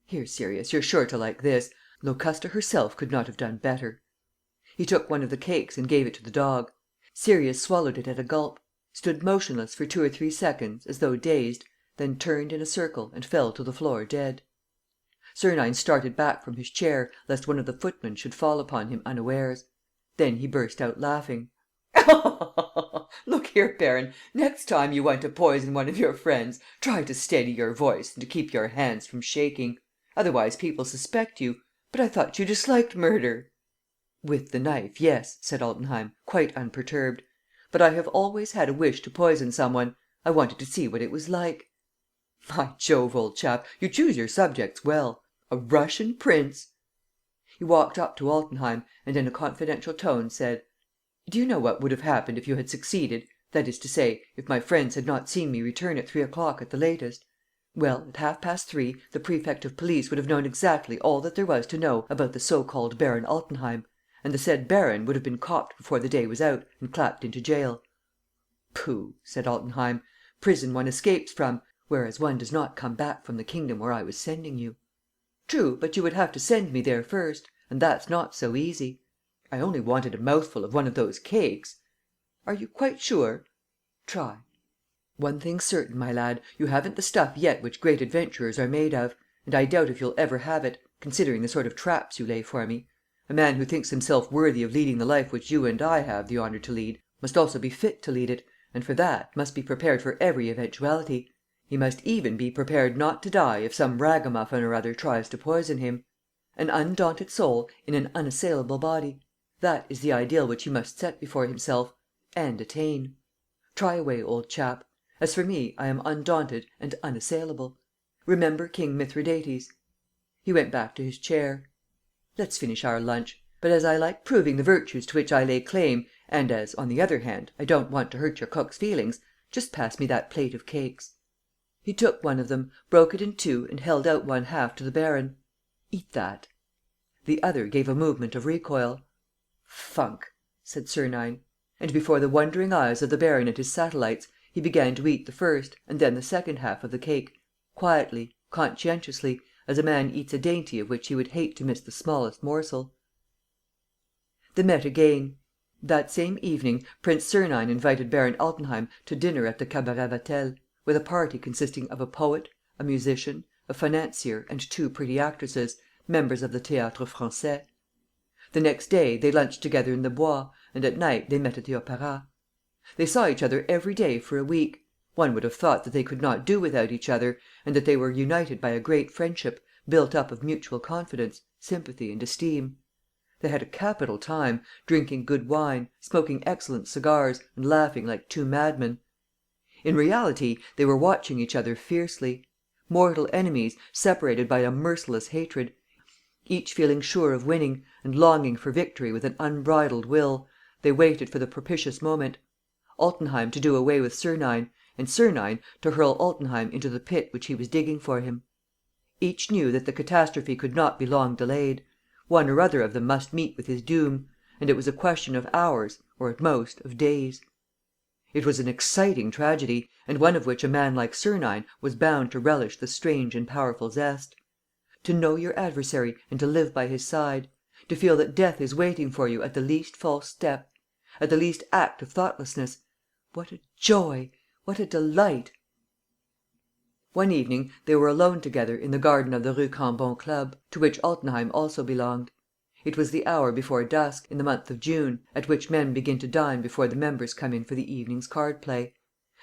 Here, Sirius, you're sure to like this. Locusta herself could not have done better." He took one of the cakes and gave it to the dog. Sirius swallowed it at a gulp, stood motionless for 2 or 3 seconds, as though dazed, then turned in a circle and fell to the floor dead. Sernine started back from his chair, lest one of the footmen should fall upon him unawares. Then he burst out laughing. "Look here, baron, next time you want to poison one of your friends, try to steady your voice and to keep your hands from shaking. Otherwise people suspect you. But I thought you disliked murder." "With the knife, yes," said Altenheim, quite unperturbed. "But I have always had a wish to poison some one. I wanted to see what it was like." "By Jove, old chap, you choose your subjects well! A Russian prince!" He walked up to Altenheim and, in a confidential tone, said: "Do you know what would have happened if you had succeeded, that is to say, if my friends had not seen me return at 3 o'clock at the latest? Well, at 3:30 the prefect of police would have known exactly all that there was to know about the so called Baron Altenheim, and the said baron would have been copped before the day was out and clapped into jail." "Pooh!" said Altenheim. "Prison one escapes from, whereas one does not come back from the kingdom where I was sending you." "True, but you would have to send me there first; and that's not so easy." "I only wanted a mouthful of one of those cakes." "Are you quite sure?" "Try." "One thing's certain, my lad, you haven't the stuff yet which great adventurers are made of, and I doubt if you'll ever have it, considering the sort of traps you lay for me. A man who thinks himself worthy of leading the life which you and I have the honour to lead must also be fit to lead it, and, for that, must be prepared for every eventuality. He must even be prepared not to die if some ragamuffin or other tries to poison him. An undaunted soul in an unassailable body: that is the ideal which he must set before himself and attain. Try away, old chap. As for me, I am undaunted and unassailable. Remember King Mithridates." He went back to his chair. "Let's finish our lunch. But as I like proving the virtues to which I lay claim, and as, on the other hand, I don't want to hurt your cook's feelings, just pass me that plate of cakes." He took one of them, broke it in two and held out one half to the baron. "Eat that." The other gave a movement of recoil. "Funk!" said Sernine. And before the wondering eyes of the baron and his satellites, he began to eat the first and then the second half of the cake, quietly, conscientiously, as a man eats a dainty of which he would hate to miss the smallest morsel. They met again. That same evening, Prince Sernine invited Baron Altenheim to dinner at the Cabaret Vatel, with a party consisting of a poet, a musician, a financier and 2 pretty actresses, members of the Théâtre Français. The next day, they lunched together in the Bois, and at night they met at the Opéra. They saw each other every day for a week. One would have thought that they could not do without each other, and that they were united by a great friendship, built up of mutual confidence, sympathy and esteem. They had a capital time, drinking good wine, smoking excellent cigars, and laughing like 2 madmen. In reality, they were watching each other fiercely. Mortal enemies, separated by a merciless hatred, each feeling sure of winning, and longing for victory with an unbridled will, they waited for the propitious moment: Altenheim to do away with Sernine, and Sernine to hurl Altenheim into the pit which he was digging for him. Each knew that the catastrophe could not be long delayed. One or other of them must meet with his doom, and it was a question of hours, or, at most, of days. It was an exciting tragedy, and one of which a man like Sernine was bound to relish the strange and powerful zest. To know your adversary and to live by his side, to feel that death is waiting for you at the least false step, at the least act of thoughtlessness: what a joy, what a delight! One evening they were alone together in the garden of the Rue Cambon Club, to which Altenheim also belonged. It was the hour before dusk, in the month of June, at which men begin to dine before the members come in for the evening's card play.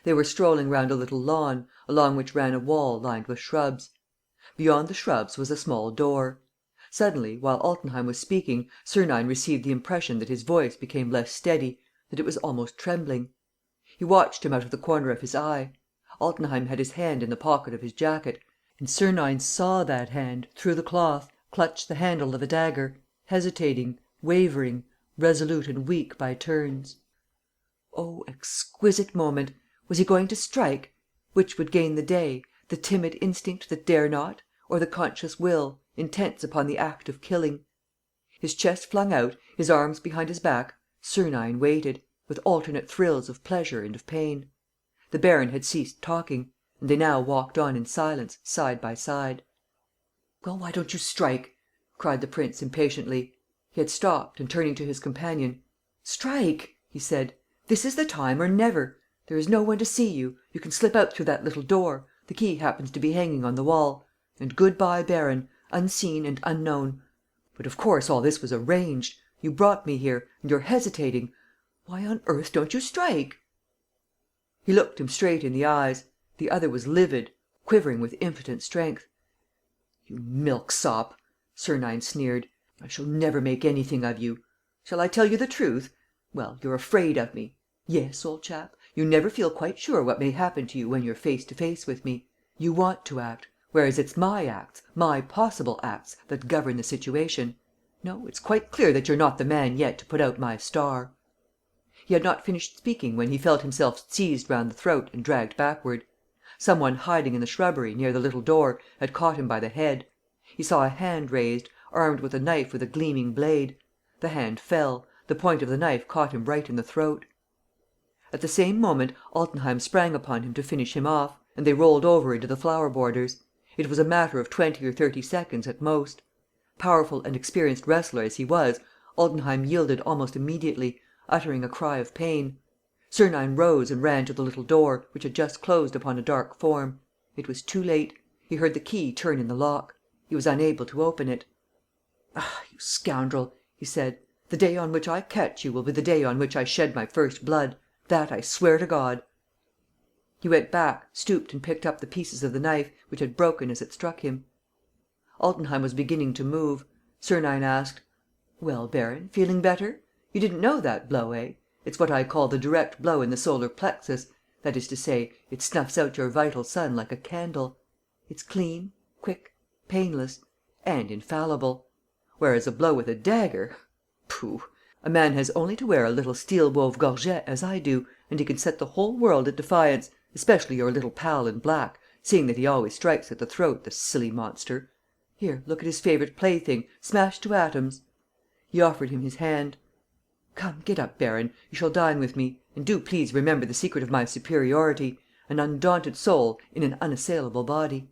They were strolling round a little lawn, along which ran a wall lined with shrubs. Beyond the shrubs was a small door. Suddenly, while Altenheim was speaking, Sernine received the impression that his voice became less steady, that it was almost trembling. He watched him out of the corner of his eye. Altenheim had his hand in the pocket of his jacket, and Sernine saw that hand, through the cloth, clutch the handle of a dagger, hesitating, wavering, resolute and weak by turns. Oh, exquisite moment! Was he going to strike? Which would gain the day, the timid instinct that dare not, or the conscious will, intense upon the act of killing? His chest flung out, his arms behind his back, Sernine waited, with alternate thrills of pleasure and of pain. The baron had ceased talking, and they now walked on in silence, side by side. "Well, why don't you strike?" cried the prince, impatiently. He had stopped and, turning to his companion: "Strike!" he said. "This is the time or never. There is no one to see you. You can slip out through that little door. The key happens to be hanging on the wall. And good bye, baron, unseen and unknown. But of course all this was arranged. You brought me here. And you're hesitating. Why on earth don't you strike?" He looked him straight in the eyes. The other was livid, quivering with impotent strength. "You milksop!" Sernine sneered. "I shall never make anything of you. Shall I tell you the truth? Well, you're afraid of me. Yes, old chap, you never feel quite sure what may happen to you when you're face to face with me. You want to act, whereas it's my acts, my possible acts, that govern the situation. No, it's quite clear that you're not the man yet to put out my star." He had not finished speaking when he felt himself seized round the throat and dragged backward. Some one hiding in the shrubbery, near the little door, had caught him by the head. He saw a hand raised, armed with a knife with a gleaming blade. The hand fell. The point of the knife caught him right in the throat. At the same moment, Altenheim sprang upon him to finish him off; and they rolled over into the flower borders. It was a matter of 20 or 30 seconds at most. Powerful and experienced wrestler as he was, Altenheim yielded almost immediately, uttering a cry of pain. Sernine rose and ran to the little door, which had just closed upon a dark form. It was too late. He heard the key turn in the lock. He was unable to open it. "Ah, you scoundrel!" he said. "The day on which I catch you will be the day on which I shed my first blood. That I swear to God." He went back, stooped and picked up the pieces of the knife, which had broken as it struck him. Altenheim was beginning to move. Sernine asked: "Well, baron, feeling better? You didn't know that blow, eh? It's what I call the direct blow in the solar plexus. That is to say, it snuffs out your vital sun like a candle. It's clean, quick, painless and infallible. Whereas a blow with a dagger, pooh! A man has only to wear a little steel wove gorget, as I do, and he can set the whole world at defiance, especially your little pal in black, seeing that he always strikes at the throat, the silly monster. Here, look at his favourite plaything, smashed to atoms." He offered him his hand. "Come, get up, baron. You shall dine with me. And do please remember the secret of my superiority: an undaunted soul in an unassailable body."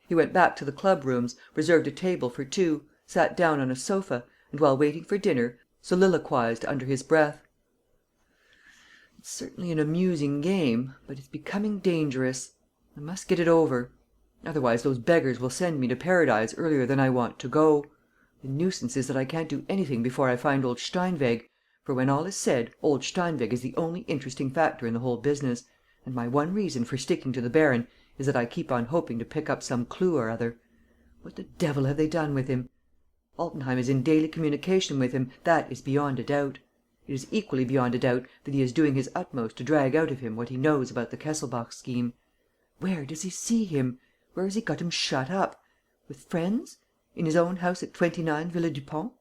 He went back to the club rooms, reserved a table for two, sat down on a sofa and, while waiting for dinner, soliloquized under his breath: "It's certainly an amusing game, but it's becoming dangerous. I must get it over. Otherwise those beggars will send me to Paradise earlier than I want to go. The nuisance is that I can't do anything before I find old Steinweg, for, when all is said, old Steinweg is the only interesting factor in the whole business, and my one reason for sticking to the baron is that I keep on hoping to pick up some clue or other. What the devil have they done with him? Altenheim is in daily communication with him, that is beyond a doubt. It is equally beyond a doubt that he is doing his utmost to drag out of him what he knows about the Kesselbach scheme. Where does he see him? Where has he got him shut up? With friends? In his own house at 29 Villa Dupont?"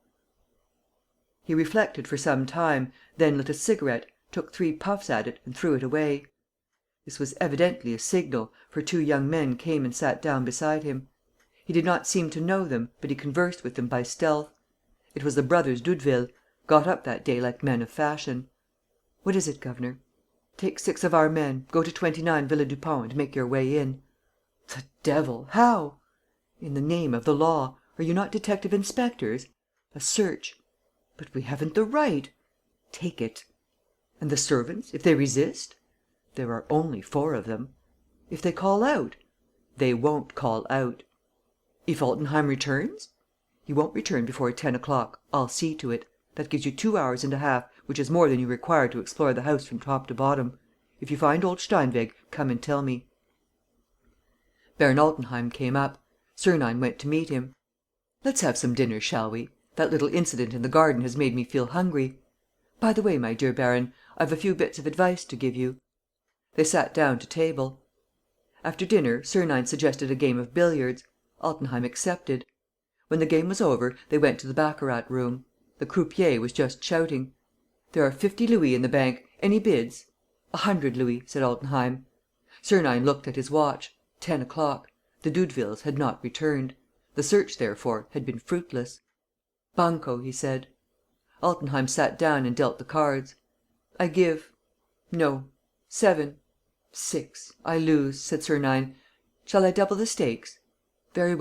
He reflected for some time, then lit a cigarette, took 3 puffs at it and threw it away. This was evidently a signal, for 2 young men came and sat down beside him. He did not seem to know them, but he conversed with them by stealth. It was the brothers Doudeville, got up that day like men of fashion. "What is it, governor?" "Take 6 of our men, go to 29 Villa Dupont and make your way in." "The devil! How?" "In the name of the law. Are you not detective-inspectors? A search." "But we haven't the right." "Take it." "And the servants, if they resist?" "There are only 4 of them." "If they call out?" "They won't call out." "If Altenheim returns?" "He won't return before 10 o'clock. I'll see to it. That gives you 2 hours and a half, which is more than you require to explore the house from top to bottom. If you find old Steinweg, come and tell me." Baron Altenheim came up. Sernine went to meet him. "Let's have some dinner, shall we? That little incident in the garden has made me feel hungry. By the way, my dear baron, I've a few bits of advice to give you." They sat down to table. After dinner, Sernine suggested a game of billiards. Altenheim accepted. When the game was over, they went to the baccarat room. The croupier was just shouting: "There are 50 louis in the bank. Any bids?" "100 louis," said Altenheim. Sernine looked at his watch. 10 o'clock. The Doudevilles had not returned. The search, therefore, had been fruitless. "Banco," he said. Altenheim sat down and dealt the cards. "I give. No. 7. 6. I lose," said Sernine. "Shall I double the stakes?" "Very well.